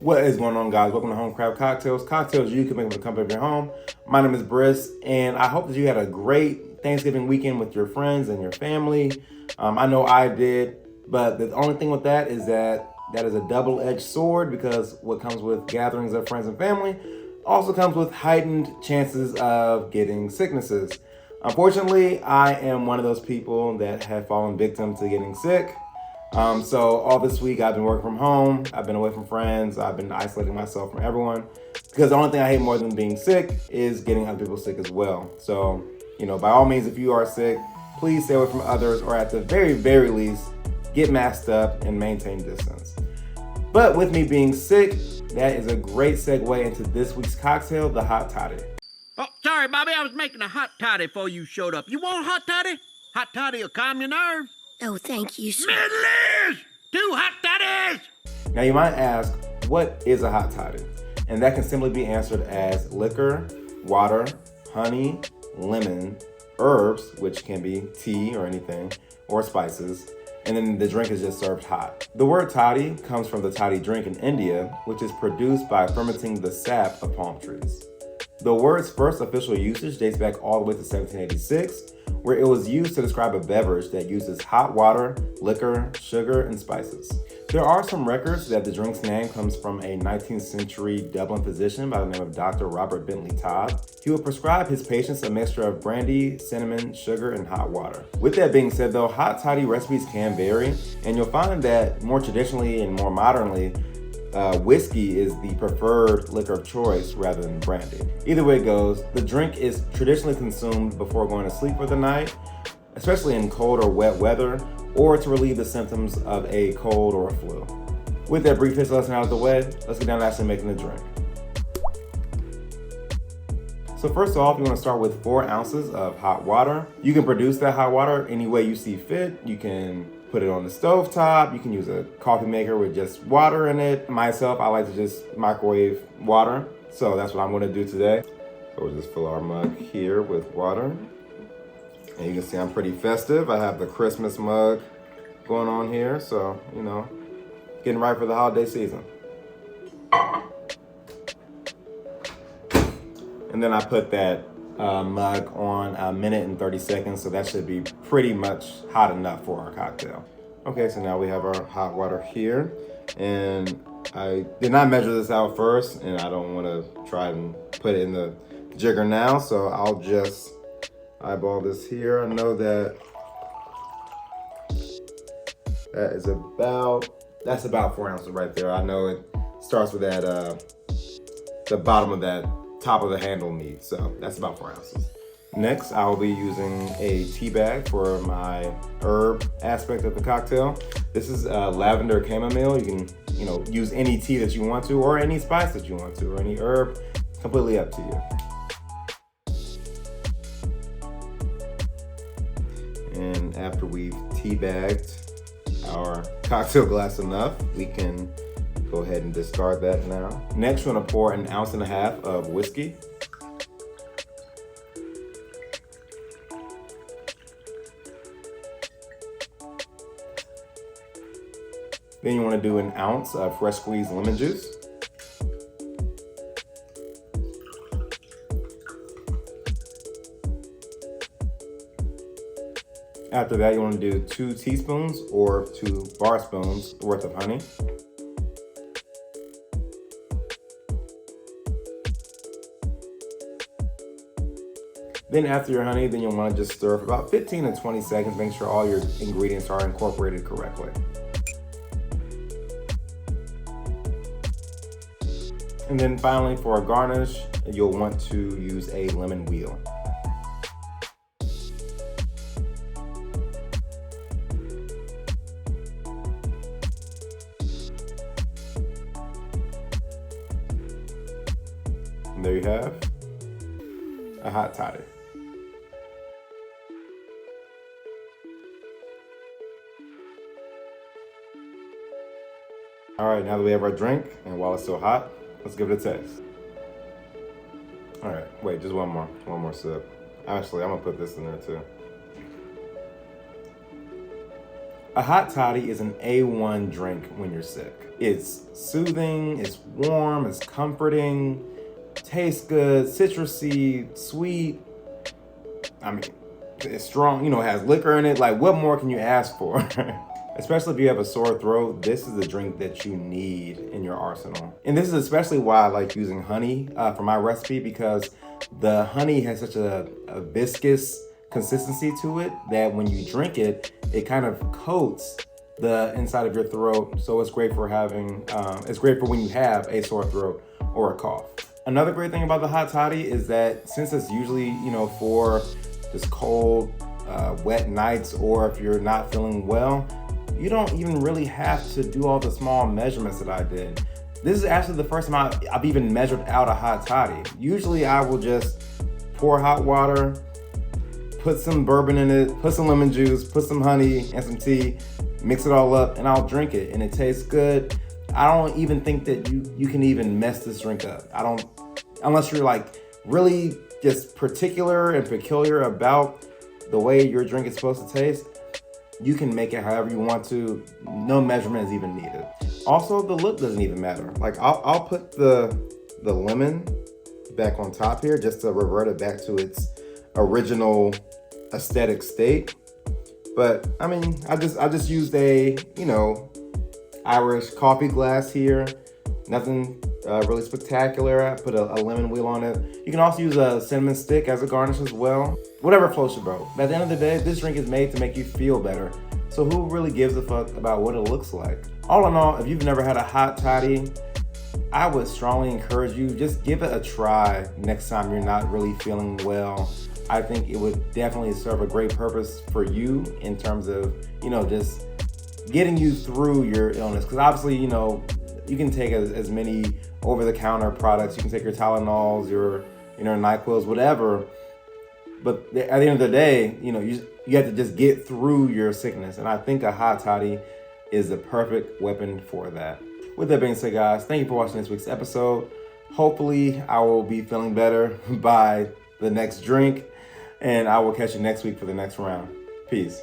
What is going on, guys? Welcome to Homecraft Cocktails you can make with the comfort of your home. My name is Briss, and I hope that you had a great Thanksgiving weekend with your friends and your family. I know I did, but the only thing with that is that is a double-edged sword, because what comes with gatherings of friends and family also comes with heightened chances of getting sicknesses. Unfortunately, I am one of those people that have fallen victim to getting sick. So all this week I've been working from home, I've been away from friends, I've been isolating myself from everyone, because the only thing I hate more than being sick is getting other people sick as well. So, by all means, if you are sick, please stay away from others, or at the very, very least, get masked up and maintain distance. But with me being sick, that is a great segue into this week's cocktail, the Hot Toddy. Oh, sorry, Bobby, I was making a hot toddy before you showed up. You want hot toddy? Hot toddy will calm your nerves. Oh, thank you, sir. Middle ears! 2 hot toddies! Now you might ask, what is a hot toddy? And that can simply be answered as liquor, water, honey, lemon, herbs, which can be tea or anything, or spices, and then the drink is just served hot. The word toddy comes from the toddy drink in India, which is produced by fermenting the sap of palm trees. The word's first official usage dates back all the way to 1786, where it was used to describe a beverage that uses hot water, liquor, sugar, and spices. There are some records that the drink's name comes from a 19th century Dublin physician by the name of Dr. Robert Bentley Todd. He would prescribe his patients a mixture of brandy, cinnamon, sugar, and hot water. With that being said though, hot toddy recipes can vary, and you'll find that more traditionally and more modernly, whiskey is the preferred liquor of choice rather than brandy. Either way it goes, the drink is traditionally consumed before going to sleep for the night, especially in cold or wet weather, or to relieve the symptoms of a cold or a flu. With that brief history lesson out of the way, let's get down to actually making the drink. So first off, you want to start with 4 ounces of hot water. You can produce that hot water any way you see fit. You can put it on the stove top. You can use a coffee maker with just water in it. Myself, I like to just microwave water. So that's what I'm gonna do today. So we'll just fill our mug here with water. And you can see I'm pretty festive. I have the Christmas mug going on here. So, getting right for the holiday season. And then I put that mug on 1 minute and 30 seconds, so that should be pretty much hot enough for our cocktail. Okay, so now we have our hot water here, and I did not measure this out first, and I don't want to try and put it in the jigger now, so I'll just eyeball this here. I know that that's about 4 ounces right there. I know it starts with that the bottom of that top of the handle meat, so that's about 4 ounces. Next, I will be using a tea bag for my herb aspect of the cocktail. This is lavender chamomile. You can, use any tea that you want to, or any spice that you want to, or any herb. Completely up to you. And after we've tea bagged our cocktail glass enough, we can go ahead and discard that now. Next, we're gonna pour 1.5 ounces of whiskey. Then you wanna do 1 ounce of fresh squeezed lemon juice. After that, you wanna do 2 teaspoons or 2 bar spoons worth of honey. Then after your honey, then you'll want to just stir for about 15 to 20 seconds. Make sure all your ingredients are incorporated correctly. And then finally, for a garnish, you'll want to use a lemon wheel. And there you have a hot toddy. All right, now that we have our drink, and while it's still hot, let's give it a taste. All right, wait, just one more sip. Actually, I'm gonna put this in there too. A hot toddy is an A1 drink when you're sick. It's soothing, it's warm, it's comforting, tastes good, citrusy, sweet. I mean, it's strong, it has liquor in it. Like, what more can you ask for? Especially if you have a sore throat, this is the drink that you need in your arsenal. And this is especially why I like using honey for my recipe, because the honey has such a viscous consistency to it that when you drink it, it kind of coats the inside of your throat. So it's great for it's great for when you have a sore throat or a cough. Another great thing about the hot toddy is that since it's usually, for just cold, wet nights, or if you're not feeling well, you don't even really have to do all the small measurements that I did. This is actually the first time I've even measured out a hot toddy. Usually I will just pour hot water, put some bourbon in it, put some lemon juice, put some honey and some tea, mix it all up, and I'll drink it, and it tastes good. I don't even think that you can even mess this drink up. Unless you're like really just particular and peculiar about the way your drink is supposed to taste. You can make it however you want to. No measurement is even needed. Also, the look doesn't even matter. Like I'll put the lemon back on top here just to revert it back to its original aesthetic state. But I mean, I just used a Irish coffee glass here. Nothing really spectacular. I put a lemon wheel on it. You can also use a cinnamon stick as a garnish as well. Whatever floats your boat. But at the end of the day, this drink is made to make you feel better. So who really gives a fuck about what it looks like? All in all, if you've never had a hot toddy, I would strongly encourage you, just give it a try next time you're not really feeling well. I think it would definitely serve a great purpose for you in terms of, just getting you through your illness. Because obviously, you can take as many over-the-counter products. You can take your Tylenols, your NyQuils, whatever. But at the end of the day, you have to just get through your sickness. And I think a hot toddy is the perfect weapon for that. With that being said, guys, thank you for watching this week's episode. Hopefully, I will be feeling better by the next drink. And I will catch you next week for the next round. Peace.